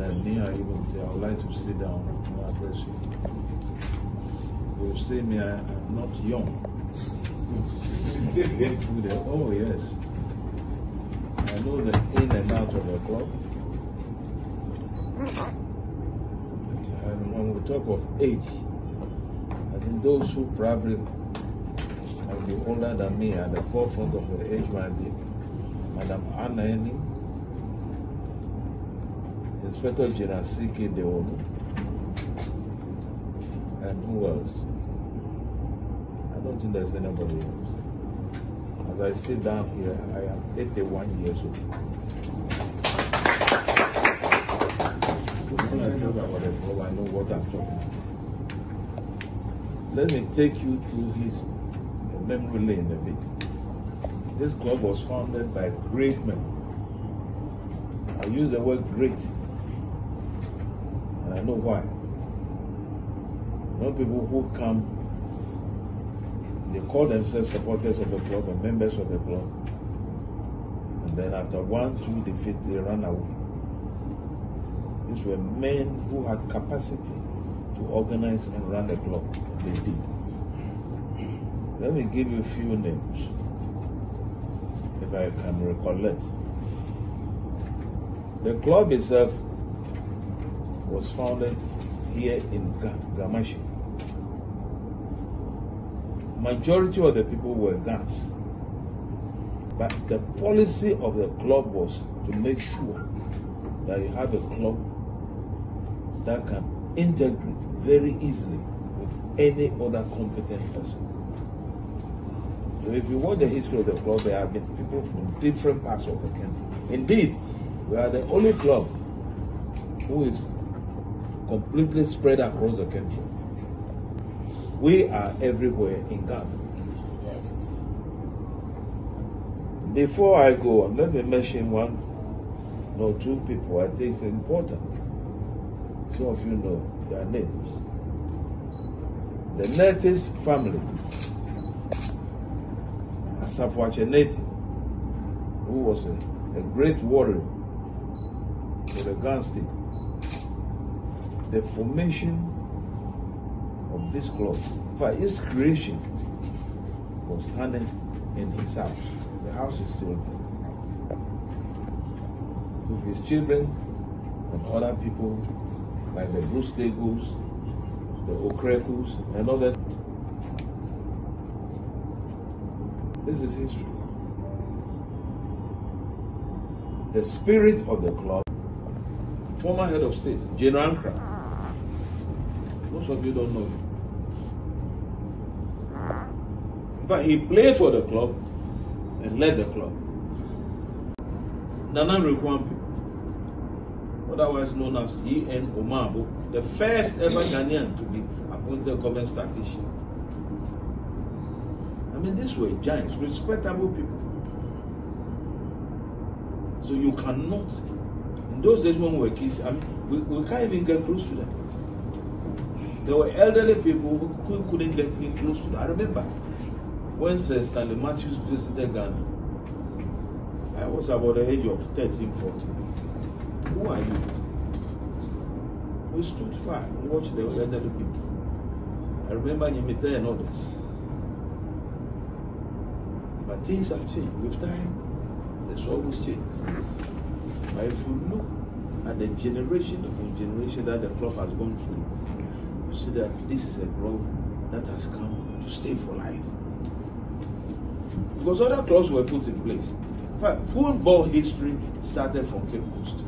then me, I would like to sit down and address you. You see me, I'm not young. Oh yes. I know the in and out of the club. And when we talk of age, I think those who probably might be older than me at the forefront of the age might be Madam Anna Eni, Inspector General C.K. Deonu, and who else? I don't think there's anybody else. As I sit down here, I am 81 years old. When I talk about the club, I know what I'm talking about. Let me take you through his memory lane a bit. This club was founded by great men. I use the word great, and I know why. No people who come, they call themselves supporters of the club and members of the club, and then after 1-2 defeat, they run away. These were men who had capacity to organize and run the club, and they did. Let me give you a few names, if I can recollect. The club itself was founded here in Gamashi. Majority of the people were Gans, but the policy of the club was to make sure that you have a club that can integrate very easily with any other competent person. So if you watch the history of the club, there have been people from different parts of the country. Indeed, we are the only club who is completely spread across the country. We are everywhere in Ghana. Yes. Before I go on, let me mention one or two people I think is important. Some of you know their names. The Netis family, Asafwache, who was a great warrior for the Ghana state. The formation of this club, for its creation, was harnessed in his house. The house is still there. With his children and other people, like the Bruce Tegos, the Okrekus, and others. This is history. The spirit of the club, former head of state, General ACCRA. Most of you don't know him. In fact, he played for the club and led the club. Nana Rekwampi, otherwise known as E.N. Omabo, the first ever Ghanaian to be appointed government statistician. I mean, these were giants, respectable people. So you cannot, in those days when we were kids, I mean, we can't even get close to them. There were elderly people who couldn't get even close to them. I remember when Sir Stanley Matthews visited Ghana, I was about the age of 13, 14. Who are you? We stood far and watched the elderly people. I remember Nyimite and others. But things have changed. With time, there's always change. But if you look at the generation upon generation that the club has gone through, you see that this is a club that has come to stay for life. Because other clubs were put in place. In fact, football history started from Cape Coast.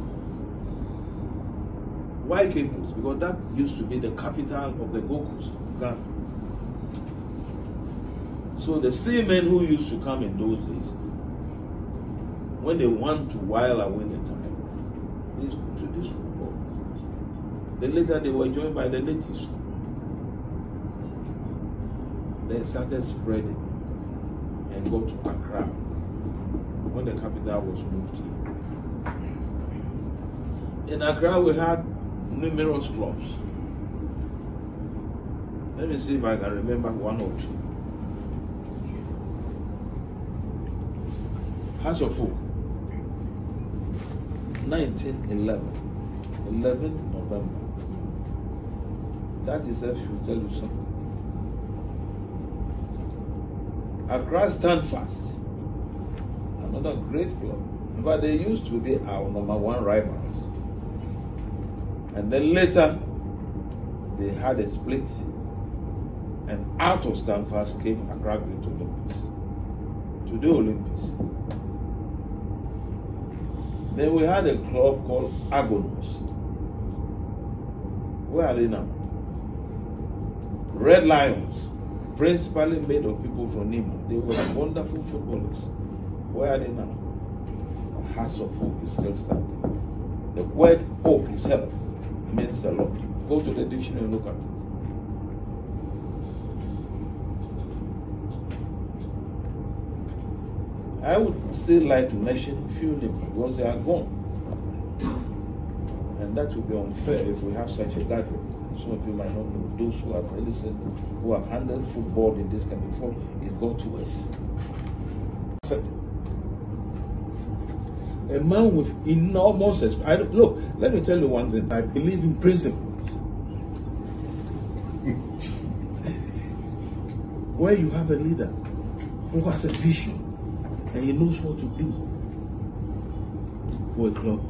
Why Cape Coast? Because that used to be the capital of the Gold Coast, Ghana. So the seamen who used to come in those days, when they want to while away the time, they introduced football. Then later they were joined by the natives. Then started spreading and got to Accra when the capital was moved here. In Accra we had numerous clubs. Let me see if I can remember one or two. House of Folk, 1911. 11th November. That itself should tell you something. Accra Stand Fast, another great club. But they used to be our #1 rivals. And then later, they had a split, and out of Stand Fast came Accra Great Olympics. To the Olympics. Then we had a club called Agonos. Where are they now? Red Lions, principally made of people from Nima. They were wonderful footballers. Where are they now? A house of hope is still standing. The word hope itself means a lot. Go to the dictionary and look at it. I would still like to mention few names because they are gone. And that would be unfair if we have such a gathering. Some of you might not know. Those who have listened, who have handled football in this country before, it got to us. A man with enormous experience. Look, let me tell you one thing. I believe in principles. Where you have a leader who has a vision and he knows what to do for a club,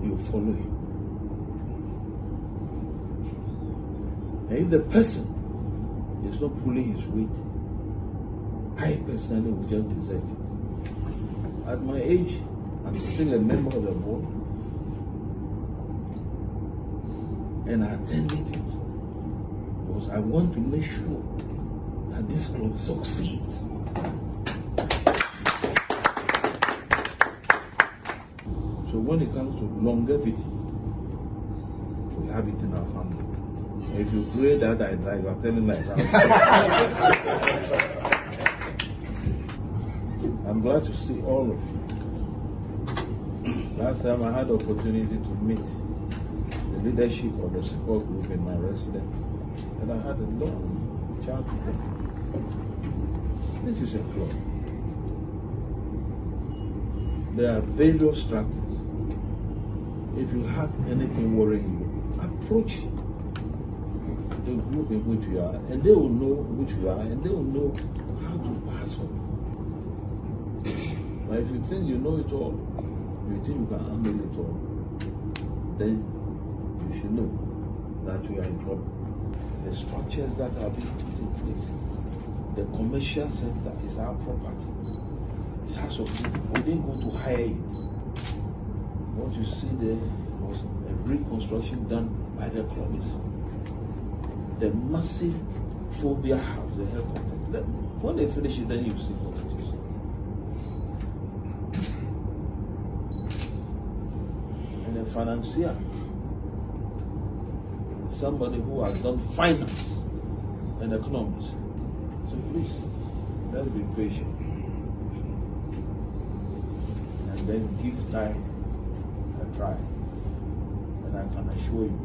you follow him. And if the person is not pulling his weight, I personally would just desert it. At my age, I'm still a member of the board, and I attend meetings because I want to make sure that this club succeeds. So when it comes to longevity, we have it in our family. If you pray that I die, you are telling like that. I'm glad to see all of you. Last time I had the opportunity to meet the leadership of the support group in my residence, and I had a long chat with them. This is a club. There are various strategies. If you have anything worrying you, approach the group in which you are, and they will know which you are, and they will know how to pass on it. But if you think you know it all, you think you can handle it all, then you should know that you are in trouble. The structures that are being put in place, the commercial center is our property. It has of we didn't go to hire it. What you see there was a reconstruction done by the club itself. The massive phobia house, the helicopter. When they finish it, then you see what it is. And a financier is somebody who has done finance and economics. So please, let's be patient. And then give time a try. And I can assure you,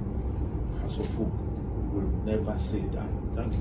House of Hope will never say that. Thank you.